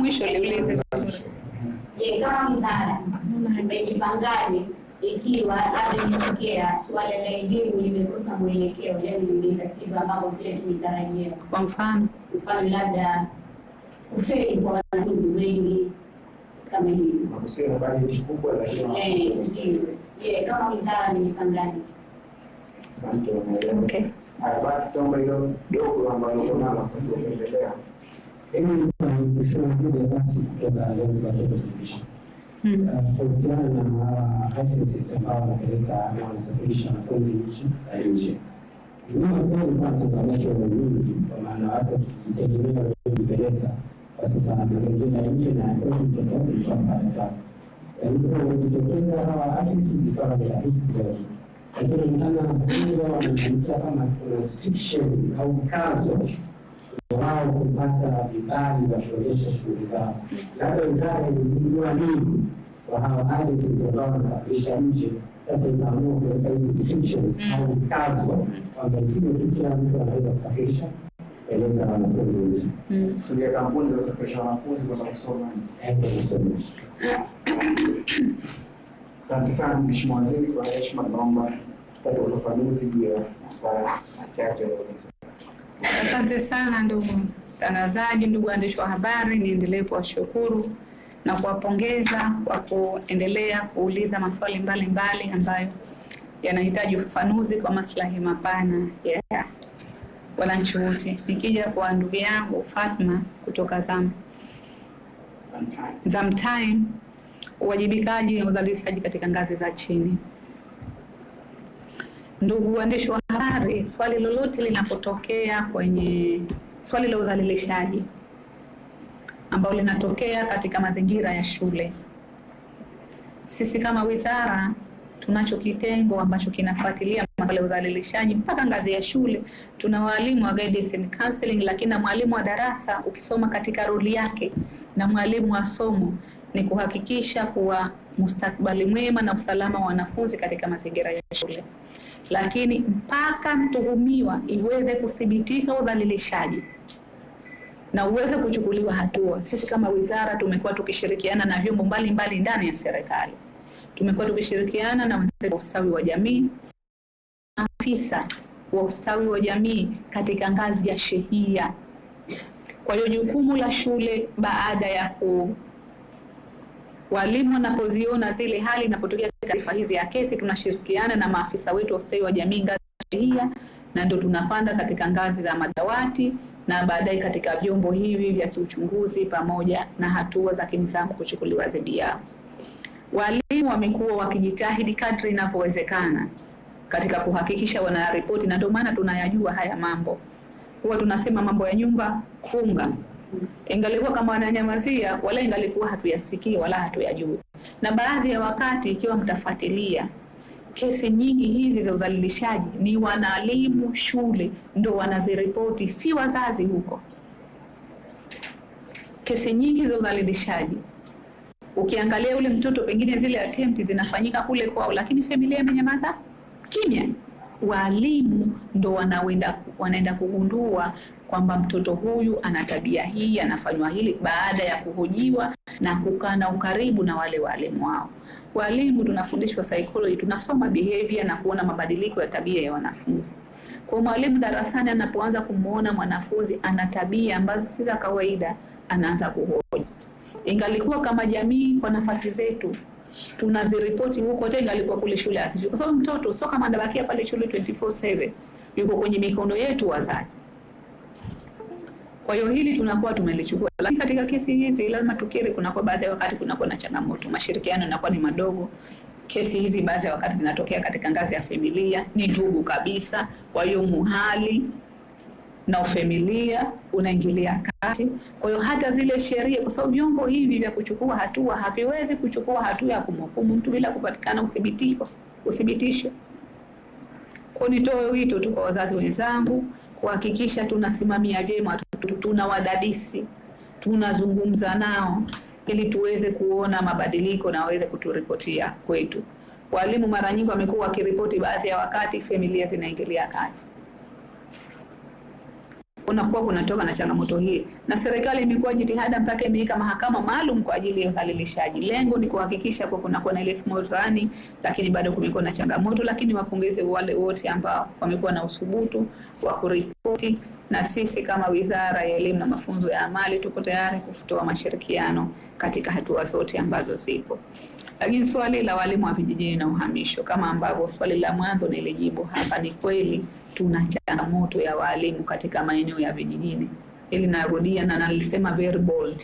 mwisho liulize. Je, kama wizara mmejipangaje ikiwa hata imetokea swala la elimu limekosa mwelekeo, yani ndivyo ambavyo vile tulitarajia? Kwa mfano labda kufeli kwa wanafunzi wengi kama hivi. Makusudi na bajeti kubwa lakini je, kama wizara mmejipangaje? Asante. Okay. Basi tuombe hilo dogo ambalo kuna nafasi ya kuendelea. Mimi nimesema zile basi kutoka Zanzibar Education. Kuhusiana na agencies ambao wanapeleka na wanasafirisha wanafunzi nchi za nje. Kwa maana watu wakitegemea kupeleka kwa sasa mazingira ya nje na kwetu tofauti kwa mpaka. Ilipojitokeza hawa agencies zikawa ni rahisi zaidi. Lakini kama wanakuja kama kuna restriction au kazo wao kupata vibali vya kuendesha shughuli zao. Sasa wizara ilijua nini kwa hawa agencies ambao wanasafirisha nje, sasa itaamua kuweka hizi restrictions au kazo kwamba sio tu kila mtu anaweza kusafirisha peleka wanafunzi nje. Sulia kampuni za kusafirisha wanafunzi kwa kusoma. Asante sana Mheshimiwa Waziri, kwa heshima naomba tupate ufafanuzi juu ya masuala machache yaliyoelezwa. Asante sana ndugu mtangazaji, ndugu waandishi wa habari, niendelee kuwashukuru na kuwapongeza kwa kuendelea kuuliza maswali mbalimbali ambayo yanahitaji ufafanuzi kwa maslahi mapana ya wananchi wote. Nikija kwa ndugu yangu Fatma kutoka Zamtime, uwajibikaji na udhalilishaji katika ngazi za chini. Ndugu waandishi wa habari, swali lolote linapotokea kwenye swali la udhalilishaji ambao linatokea katika mazingira ya shule, sisi kama wizara tunacho kitengo ambacho kinafuatilia masuala ya udhalilishaji mpaka ngazi ya shule. Tuna walimu wa guidance and counseling, lakini na mwalimu wa darasa ukisoma katika roli yake na mwalimu wa somo ni kuhakikisha kuwa mustakabali mwema na usalama wa wanafunzi katika mazingira ya shule. Lakini mpaka mtuhumiwa iweze kudhibitika udhalilishaji na uweze kuchukuliwa hatua, sisi kama wizara tumekuwa tukishirikiana na vyombo mbalimbali ndani ya serikali. Tumekuwa tukishirikiana na wenzetu wa ustawi wa jamii, afisa wa ustawi wa jamii katika ngazi ya shehia. Kwa hiyo jukumu la shule baada ya walimu wanapoziona zile hali inapotokea taarifa hizi ya kesi, tunashirikiana na maafisa wetu wa ustawi wa jamii ngazi ya shehia, na ndio tunapanda katika ngazi za madawati na baadaye katika vyombo hivi vya kiuchunguzi pamoja na hatua za kinidhamu kuchukuliwa dhidi yao. Walimu wamekuwa wakijitahidi kadri inavyowezekana katika kuhakikisha wanaripoti, na ndio maana tunayajua haya mambo. Huwa tunasema mambo ya nyumba kunga. Ingalikuwa kama wananyamazia wala ingalikuwa hatuyasikii wala hatuyajui. Na baadhi ya wakati ikiwa mtafuatilia kesi nyingi hizi za udhalilishaji ni walimu shule ndio wanaziripoti, si wazazi huko. Kesi nyingi za udhalilishaji ukiangalia ule mtoto pengine zile attempt zinafanyika kule kwao, lakini familia imenyamaza kimya. Walimu ndo wanaenda kugundua kwamba mtoto huyu ana tabia hii, anafanywa hili, baada ya kuhojiwa na kukaa na ukaribu na wale walimu wao. Walimu tunafundishwa psychology, tunasoma behavior na kuona mabadiliko ya tabia ya wanafunzi. Kwa mwalimu darasani anapoanza kumuona mwanafunzi ana tabia ambazo si za kawaida, anaanza kuhoji. Ingalikuwa kama jamii kwa nafasi zetu tunaziripoti huko, tena ingalikuwa kule shule asifi, kwa sababu mtoto sio kama anabakia pale shule 24/7, yuko kwenye mikono yetu wazazi. Kwa hiyo hili tunakuwa tumelichukua, lakini katika kesi hizi lazima tukiri kuna kwa baadhi ya wakati kuna na changamoto, mashirikiano yanakuwa ni madogo. Kesi hizi baadhi ya wakati zinatokea katika ngazi ya familia, ni ndugu kabisa, kwa hiyo muhali na ufamilia unaingilia kati. Kwa hiyo hata zile sheria, kwa sababu vyombo hivi vya kuchukua hatua haviwezi kuchukua hatua ya kumhukumu mtu bila kupatikana uthibitisho. Kwa nitoe wito tu kwa wazazi wenzangu kuhakikisha tunasimamia vyema, tuna wadadisi, tunazungumza nao ili tuweze kuona mabadiliko na waweze kuturipotia kwetu. Walimu mara nyingi wamekuwa wakiripoti, baadhi ya wakati familia zinaingilia kati. kunakuwa kunatoka na changamoto hii, na serikali imekuwa jitihada mpaka imeweka mahakama maalum kwa ajili ya udhalilishaji. Lengo ni kuhakikisha kwa kunakuwa na ile smooth running, lakini bado kumekuwa na changamoto. Lakini wapongeze wale wote ambao wamekuwa na uthubutu wa kuripoti, na sisi kama Wizara ya Elimu na Mafunzo ya Amali tuko tayari kutoa mashirikiano katika hatua zote ambazo zipo. Lakini swali la walimu wa vijijini na uhamisho, kama ambavyo swali la mwanzo nilijibu hapa, ni kweli tuna changamoto ya walimu katika maeneo ya vijijini. Ili narudia na nalisema very bold.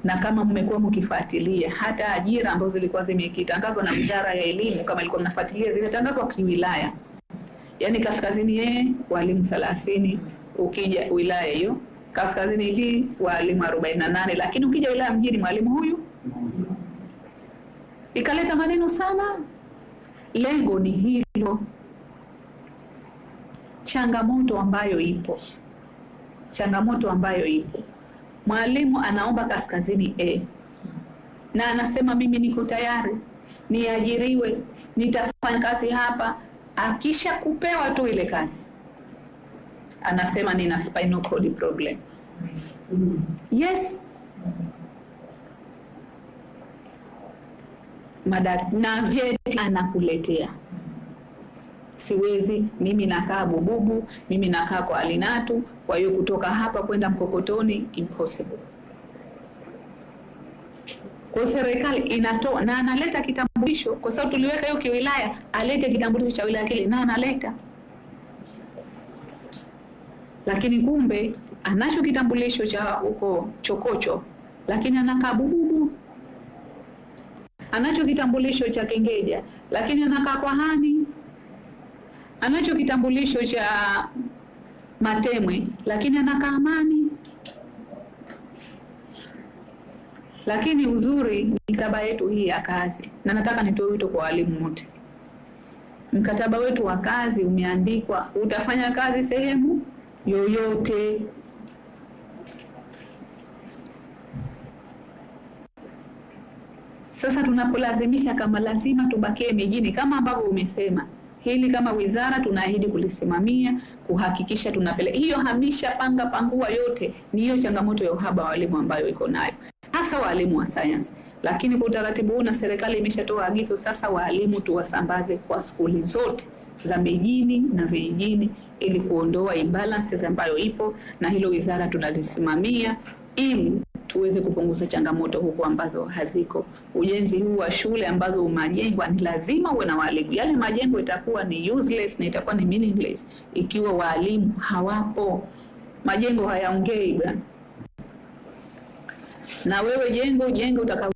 Na kama mmekuwa mkifuatilia hata ajira ambazo zilikuwa zimekitangazwa na Wizara ya Elimu, kama ilikuwa mnafuatilia zile tangazo kwa wilaya. Yaani kaskazini walimu 30, ukija wilaya hiyo kaskazini B walimu 48, lakini ukija wilaya mjini mwalimu huyu. Ikaleta maneno sana. Lengo ni hilo. Changamoto ambayo ipo. Mwalimu anaomba kaskazini A. Na anasema mimi niko tayari, niajiriwe, nitafanya kazi hapa. Akisha kupewa tu ile kazi, anasema nina spinal cord problem. Yes. Na vyeti anakuletea. Siwezi, mimi nakaa Bububu, mimi nakaa kwa Alinatu, kwa hiyo kutoka hapa kwenda Mkokotoni impossible. Kwa serikali inatoa na analeta kitambulisho, kwa sababu tuliweka hiyo kiwilaya, alete kitambulisho cha wilaya kile na analeta. Lakini kumbe anacho kitambulisho cha huko Chokocho, lakini anakaa Bububu. Anacho kitambulisho cha Kengeja, lakini anakaa kwa Hani. Anacho kitambulisho cha Matemwe, lakini anakaa Amani. Lakini uzuri mikataba yetu hii ya kazi, na nataka nitoe wito kwa walimu wote. Mkataba wetu wa kazi umeandikwa utafanya kazi sehemu yoyote. Sasa tunapolazimisha kama lazima tubakie mijini kama ambavyo umesema, hili kama wizara tunaahidi kulisimamia, kuhakikisha tunapeleka. Hiyo hamisha panga pangua yote ni hiyo changamoto ya uhaba wa walimu ambayo iko nayo, hasa walimu wa science. Lakini kwa utaratibu huu na serikali imeshatoa agizo sasa walimu tuwasambaze kwa skuli zote za mijini na vijijini ili kuondoa imbalances ambayo ipo, na hilo wizara tunalisimamia ili tuweze kupunguza changamoto huko ambazo haziko. Ujenzi huu wa shule ambazo umajengwa ni lazima uwe na walimu. Yale majengo itakuwa ni useless na itakuwa ni meaningless ikiwa walimu hawapo. Majengo hayaongei bwana. Na wewe jengo utakao